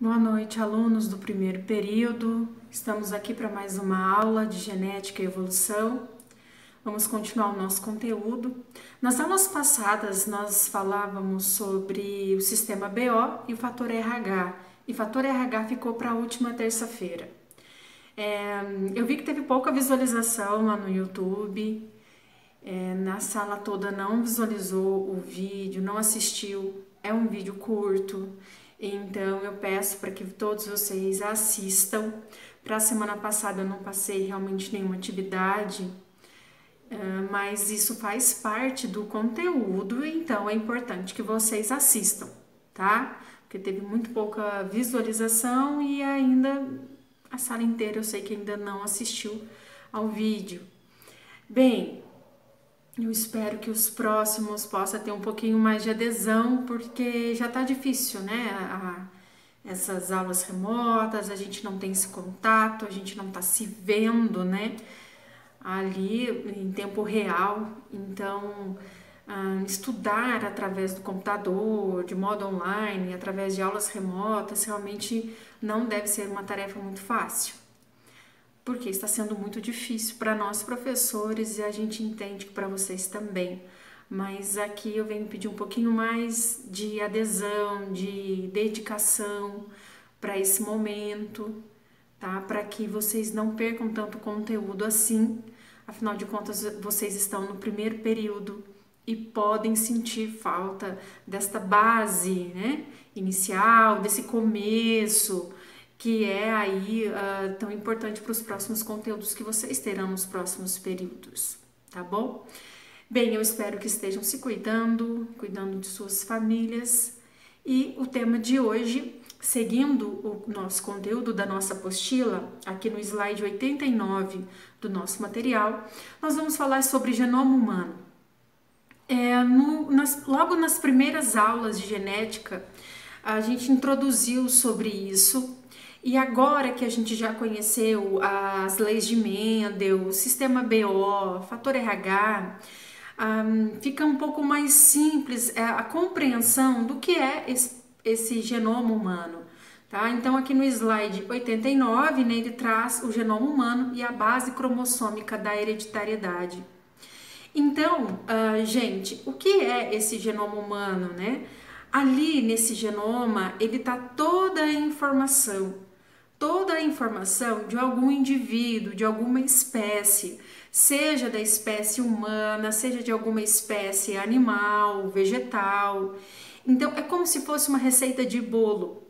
Boa noite, alunos do primeiro período. Estamos aqui para mais uma aula de genética e evolução. Vamos continuar o nosso conteúdo. Nas aulas passadas, nós falávamos sobre o sistema BO e o fator RH. E o fator RH ficou para a última terça-feira. Eu vi que teve pouca visualização lá no YouTube. Na sala toda não visualizou o vídeo, não assistiu. É um vídeo curto. Então eu peço para que todos vocês assistam. Para a semana passada eu não passei realmente nenhuma atividade, mas isso faz parte do conteúdo, então é importante que vocês assistam, tá? Porque teve muito pouca visualização e ainda a sala inteira eu sei que ainda não assistiu ao vídeo. Bem, eu espero que os próximos possam ter um pouquinho mais de adesão, porque já tá difícil, né? Essas aulas remotas, a gente não tem esse contato, a gente não tá se vendo, né? Ali em tempo real. Então, estudar através do computador, de modo online, através de aulas remotas, realmente não deve ser uma tarefa muito fácil, porque está sendo muito difícil para nós professores e a gente entende que para vocês também. Mas aqui eu venho pedir um pouquinho mais de adesão, de dedicação para esse momento, tá? Para que vocês não percam tanto conteúdo assim. Afinal de contas, vocês estão no primeiro período e podem sentir falta desta base, né, inicial, desse começo, que é aí tão importante para os próximos conteúdos que vocês terão nos próximos períodos, tá bom? Bem, eu espero que estejam se cuidando de suas famílias. E o tema de hoje, seguindo o nosso conteúdo da nossa apostila, aqui no slide 89 do nosso material, nós vamos falar sobre genoma humano. Logo nas primeiras aulas de genética, a gente introduziu sobre isso. E agora que a gente já conheceu as leis de Mendel, o sistema BO, fator RH, fica um pouco mais simples a compreensão do que é esse genoma humano. Tá? Então, aqui no slide 89, né, ele traz o genoma humano e a base cromossômica da hereditariedade. Então, gente, o que é esse genoma humano, né? Ali nesse genoma, ele tá toda a informação de algum indivíduo, de alguma espécie, seja da espécie humana, seja de alguma espécie animal, vegetal. Então, é como se fosse uma receita de bolo,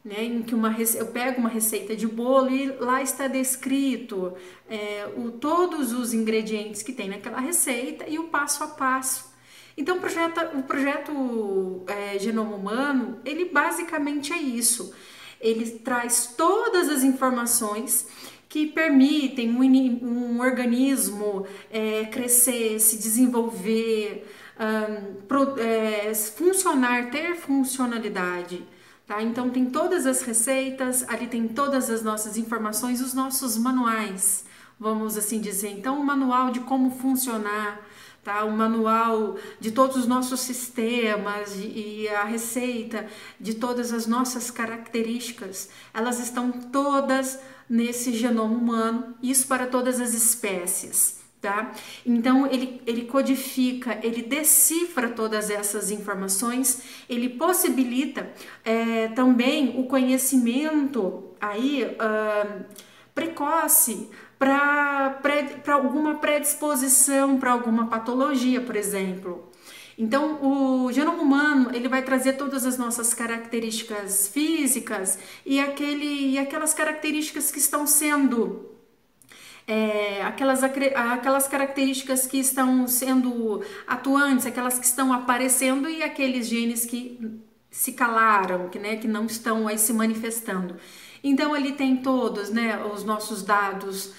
né, em que eu pego uma receita de bolo e lá está descrito todos os ingredientes que tem naquela receita e o passo a passo. Então o projeto Genoma Humano, ele basicamente é isso. Ele traz todas as informações que permitem um organismo crescer, se desenvolver, funcionar, ter funcionalidade. Tá? Então tem todas as receitas, ali tem todas as nossas informações, os nossos manuais, vamos assim dizer. Então o manual de como funcionar, tá? O manual de todos os nossos sistemas e a receita de todas as nossas características, elas estão todas nesse genoma humano, isso para todas as espécies. Tá? Então ele codifica, ele decifra todas essas informações, ele possibilita também o conhecimento aí precoce para alguma predisposição, para alguma patologia, por exemplo. Então, o genoma humano, ele vai trazer todas as nossas características físicas e aquelas características que estão sendo aquelas características que estão sendo atuantes, aquelas que estão aparecendo e aqueles genes que se calaram, que não estão aí se manifestando. Então ali tem todos, né, os nossos dados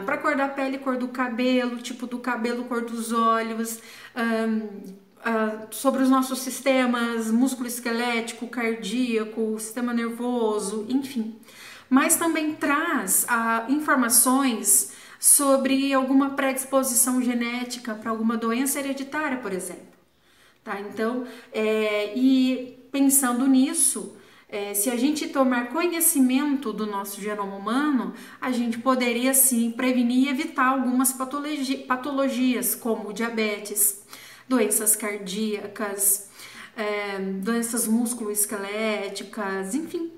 para cor da pele, cor do cabelo, tipo do cabelo, cor dos olhos, sobre os nossos sistemas músculo-esquelético, cardíaco, sistema nervoso, enfim. Mas também traz informações sobre alguma predisposição genética para alguma doença hereditária, por exemplo. Tá? Então, e pensando nisso, Se a gente tomar conhecimento do nosso genoma humano, a gente poderia sim prevenir e evitar algumas patologias, como diabetes, doenças cardíacas, doenças musculoesqueléticas, enfim.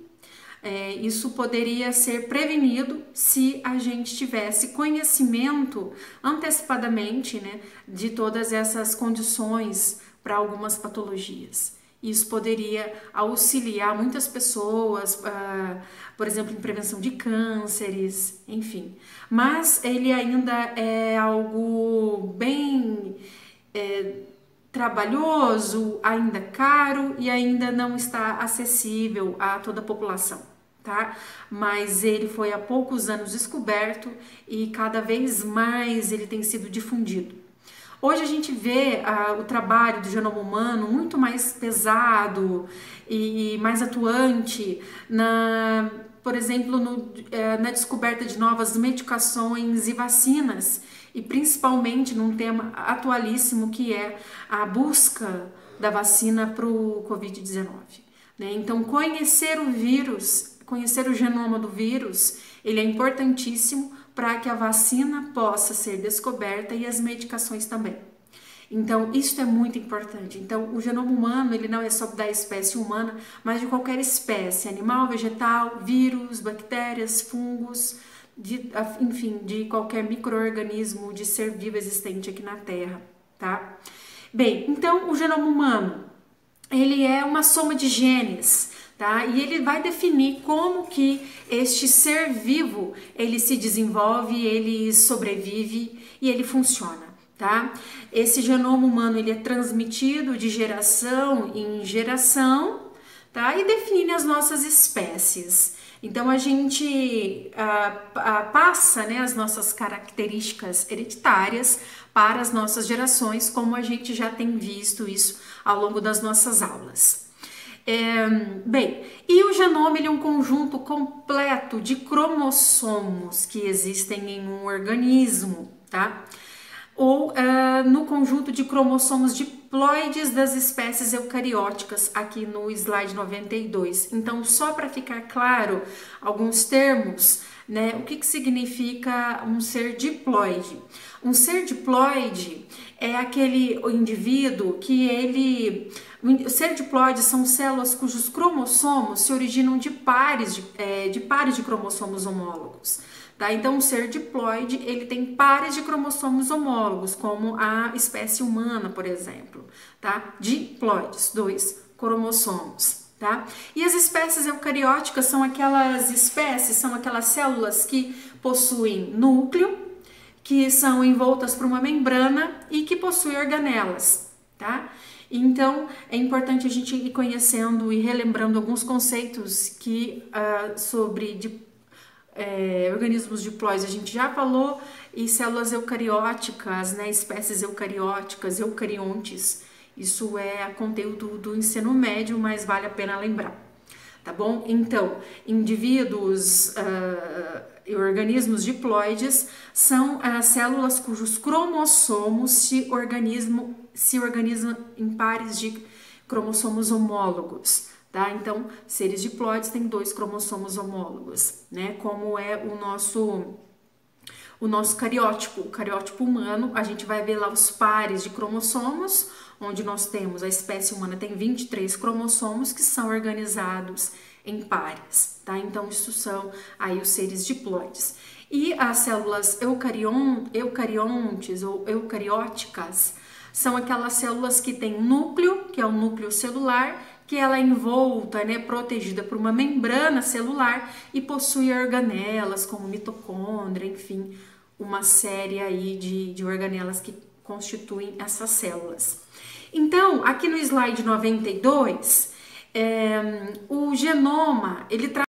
Isso poderia ser prevenido se a gente tivesse conhecimento antecipadamente, né, de todas essas condições para algumas patologias. Isso poderia auxiliar muitas pessoas, por exemplo, em prevenção de cânceres, enfim. Mas ele ainda é algo bem trabalhoso, ainda caro e ainda não está acessível a toda a população, tá? Mas ele foi há poucos anos descoberto e cada vez mais ele tem sido difundido. Hoje a gente vê o trabalho do genoma humano muito mais pesado e mais atuante por exemplo, na descoberta de novas medicações e vacinas, e principalmente num tema atualíssimo que é a busca da vacina para o Covid-19. Né? Então, conhecer o vírus, conhecer o genoma do vírus, ele é importantíssimo para que a vacina possa ser descoberta e as medicações também. Então, isso é muito importante. Então, o genoma humano, ele não é só da espécie humana, mas de qualquer espécie, animal, vegetal, vírus, bactérias, fungos, enfim, de qualquer micro-organismo, de ser vivo existente aqui na Terra, tá? Bem, então, o genoma humano, ele é uma soma de genes, tá? E ele vai definir como que este ser vivo, ele se desenvolve, ele sobrevive e ele funciona. Tá? Esse genoma humano ele é transmitido de geração em geração, tá? E define as nossas espécies. Então a gente passa, né, as nossas características hereditárias para as nossas gerações, como a gente já tem visto isso ao longo das nossas aulas. Bem, e o genoma ele é um conjunto completo de cromossomos que existem em um organismo, tá? Ou no conjunto de cromossomos diploides das espécies eucarióticas, aqui no slide 92. Então, só para ficar claro alguns termos, né, o que significa um ser diploide? Um ser diploide é aquele indivíduo que o ser diploide são células cujos cromossomos se originam de pares de cromossomos homólogos. Tá? Então, o ser diploide, ele tem pares de cromossomos homólogos, como a espécie humana, por exemplo. Tá? Diploides, 2 cromossomos. Tá? E as espécies eucarióticas são aquelas células que possuem núcleo, que são envoltas por uma membrana e que possuem organelas. Tá? Então, é importante a gente ir conhecendo e relembrando alguns conceitos que sobre organismos diploides a gente já falou, e células eucarióticas, né, espécies eucarióticas, eucariontes, isso é conteúdo do ensino médio, mas vale a pena lembrar, tá bom? Então, indivíduos e organismos diploides são células cujos cromossomos se organizam em pares de cromossomos homólogos. Tá? Então, seres diploides têm 2 cromossomos homólogos, né? Como é o nosso cariótipo. O cariótipo humano, a gente vai ver lá os pares de cromossomos, onde nós temos, a espécie humana tem 23 cromossomos que são organizados em pares, tá? Então, isso são aí os seres diploides. E as células eucariontes ou eucarióticas são aquelas células que têm núcleo, que é o núcleo celular, que ela é envolta, né, protegida por uma membrana celular e possui organelas como mitocôndria, enfim, uma série aí de organelas que constituem essas células. Então, aqui no slide 92, o genoma, ele traz...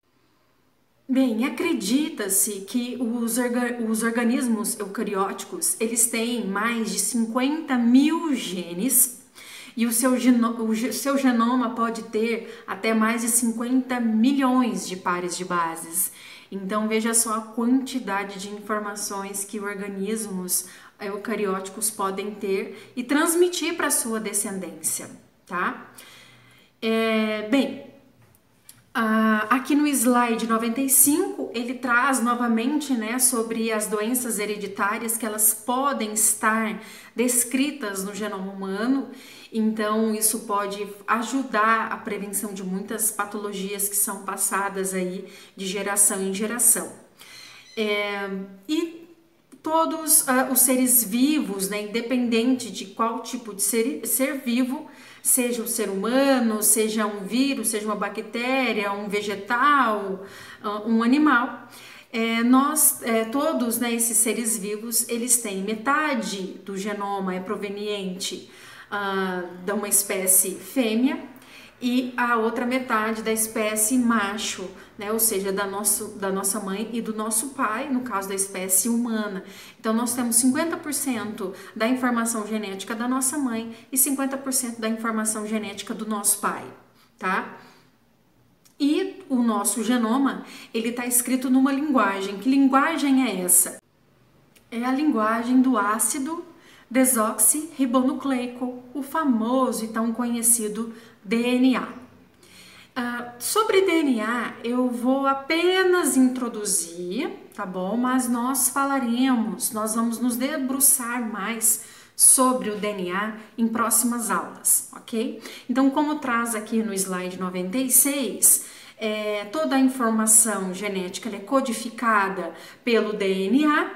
Bem, acredita-se que os organismos eucarióticos, eles têm mais de 50 mil genes, e o seu genoma pode ter até mais de 50 milhões de pares de bases. Então, veja só a quantidade de informações que organismos eucarióticos podem ter e transmitir para a sua descendência, tá? Bem, Aqui no slide 95, ele traz novamente, né, sobre as doenças hereditárias que elas podem estar descritas no genoma humano. Então, isso pode ajudar a prevenção de muitas patologias que são passadas aí de geração em geração. E todos os seres vivos, né, independente de qual tipo de ser vivo, seja o ser humano, seja um vírus, seja uma bactéria, um vegetal, um animal, todos, né, esses seres vivos, eles têm metade do genoma é proveniente de uma espécie fêmea e a outra metade da espécie macho, né? Ou seja, da nossa mãe e do nosso pai, no caso da espécie humana. Então, nós temos 50% da informação genética da nossa mãe e 50% da informação genética do nosso pai, tá? E o nosso genoma, ele está escrito numa linguagem. Que linguagem é essa? É a linguagem do ácido desoxirribonucleico, o famoso e tão conhecido DNA. Sobre DNA eu vou apenas introduzir, tá bom? Mas nós vamos nos debruçar mais sobre o DNA em próximas aulas, ok? Então, como traz aqui no slide 96, toda a informação genética é codificada pelo DNA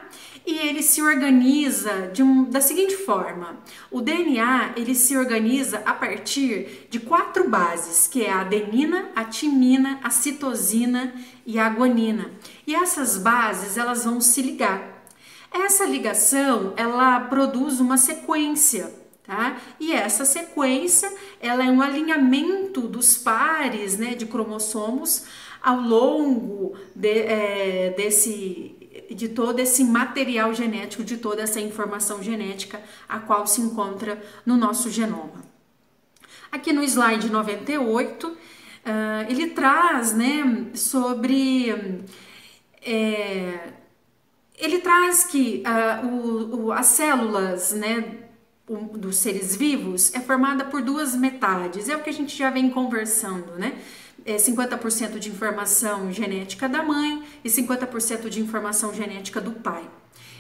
e ele se organiza da seguinte forma. O DNA, ele se organiza a partir de 4 bases, que é a adenina, a timina, a citosina e a guanina. E essas bases, elas vão se ligar. Essa ligação, ela produz uma sequência, tá? E essa sequência, ela é um alinhamento dos pares, né, de cromossomos ao longo de todo esse material genético, de toda essa informação genética a qual se encontra no nosso genoma. Aqui no slide 98, ele traz, né, sobre... ele traz que as células, né, dos seres vivos é formada por 2 metades, é o que a gente já vem conversando, né? 50% de informação genética da mãe e 50% de informação genética do pai.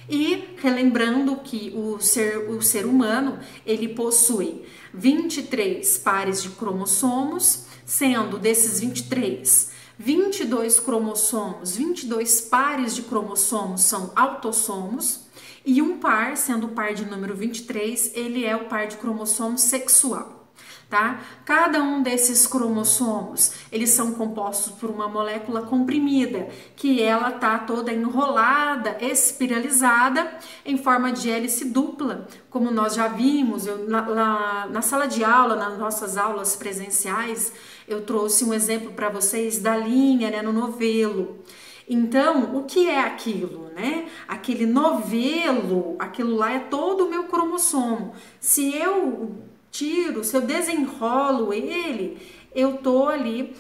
E relembrando que o ser humano, ele possui 23 pares de cromossomos, sendo desses 23, 22 cromossomos, 22 pares de cromossomos são autossomos e um par, sendo o par de número 23, ele é o par de cromossomo sexual. Tá? Cada um desses cromossomos, eles são compostos por uma molécula comprimida, que ela tá toda enrolada, espiralizada, em forma de hélice dupla, como nós já vimos na sala de aula, nas nossas aulas presenciais, eu trouxe um exemplo para vocês da linha, né, no novelo. Então, o que é aquilo, né? Aquele novelo, aquilo lá é todo o meu cromossomo. Se eu desenrolo ele, eu tô ali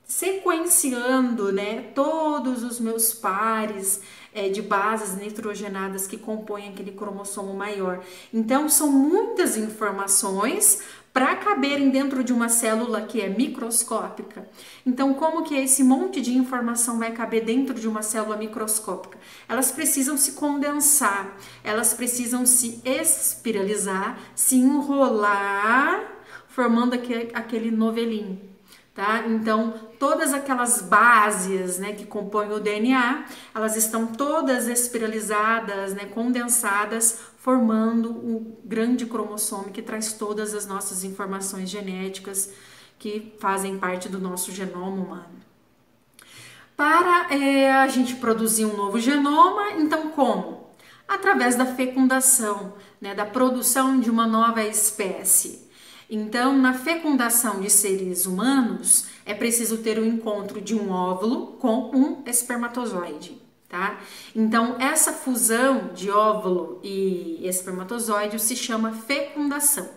sequenciando, né, todos os meus pares de bases nitrogenadas que compõem aquele cromossomo maior. Então, são muitas informações para caberem dentro de uma célula que é microscópica. Então, como que esse monte de informação vai caber dentro de uma célula microscópica? Elas precisam se condensar, elas precisam se espiralizar, se enrolar, formando aquele novelinho, tá? Então, todas aquelas bases, né, que compõem o DNA, elas estão todas espiralizadas, né, condensadas, formando o grande cromossomo que traz todas as nossas informações genéticas que fazem parte do nosso genoma humano. Para a gente produzir um novo genoma, então como? Através da fecundação, né, da produção de uma nova espécie. Então, na fecundação de seres humanos, é preciso ter o encontro de um óvulo com um espermatozoide. Tá? Então, essa fusão de óvulo e espermatozoide se chama fecundação,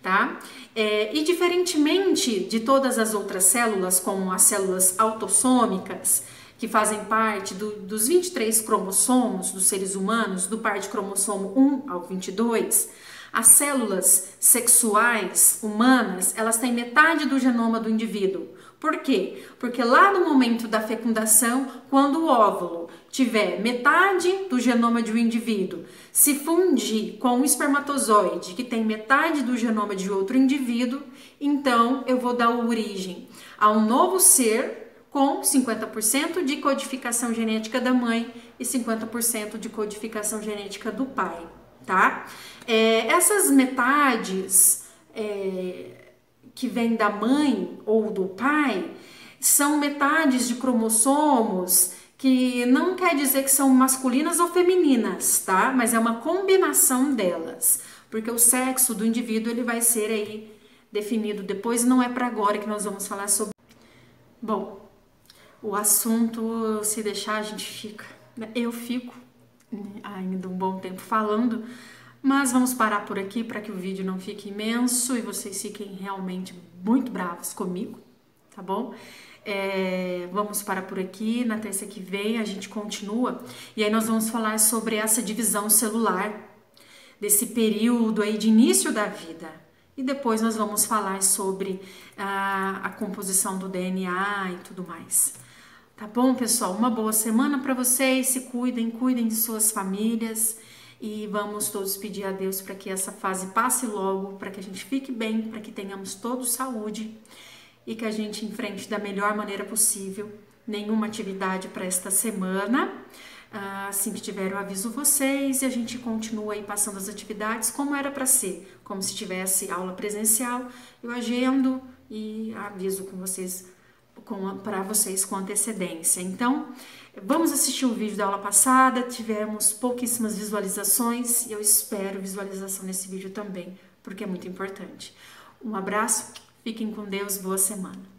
tá? E diferentemente de todas as outras células, como as células autossômicas, que fazem parte dos 23 cromossomos dos seres humanos, do par de cromossomo 1 ao 22, As células sexuais humanas, elas têm metade do genoma do indivíduo. Por quê? Porque lá no momento da fecundação, quando o óvulo tiver metade do genoma de um indivíduo, se fundir com um espermatozoide que tem metade do genoma de outro indivíduo, então eu vou dar origem a um novo ser com 50% de codificação genética da mãe e 50% de codificação genética do pai, tá? Essas metades que vêm da mãe ou do pai são metades de cromossomos que não quer dizer que são masculinas ou femininas, tá? Mas é uma combinação delas, porque o sexo do indivíduo ele vai ser aí definido depois, não é para agora que nós vamos falar sobre. Bom, o assunto, se deixar, a gente fica, eu fico ainda um bom tempo falando, mas vamos parar por aqui para que o vídeo não fique imenso e vocês fiquem realmente muito bravos comigo, tá bom? Vamos parar por aqui, na terça que vem a gente continua e aí nós vamos falar sobre essa divisão celular, desse período aí de início da vida. E depois nós vamos falar sobre a composição do DNA e tudo mais. Tá bom, pessoal? Uma boa semana para vocês, se cuidem, cuidem de suas famílias e vamos todos pedir a Deus para que essa fase passe logo, para que a gente fique bem, para que tenhamos todos saúde e que a gente enfrente da melhor maneira possível. Nenhuma atividade para esta semana. Assim que tiver eu aviso vocês e a gente continua aí passando as atividades como era para ser, como se tivesse aula presencial. Eu agendo e aviso para vocês com antecedência. Então, vamos assistir o vídeo da aula passada, tivemos pouquíssimas visualizações e eu espero visualização nesse vídeo também, porque é muito importante. Um abraço, fiquem com Deus, boa semana.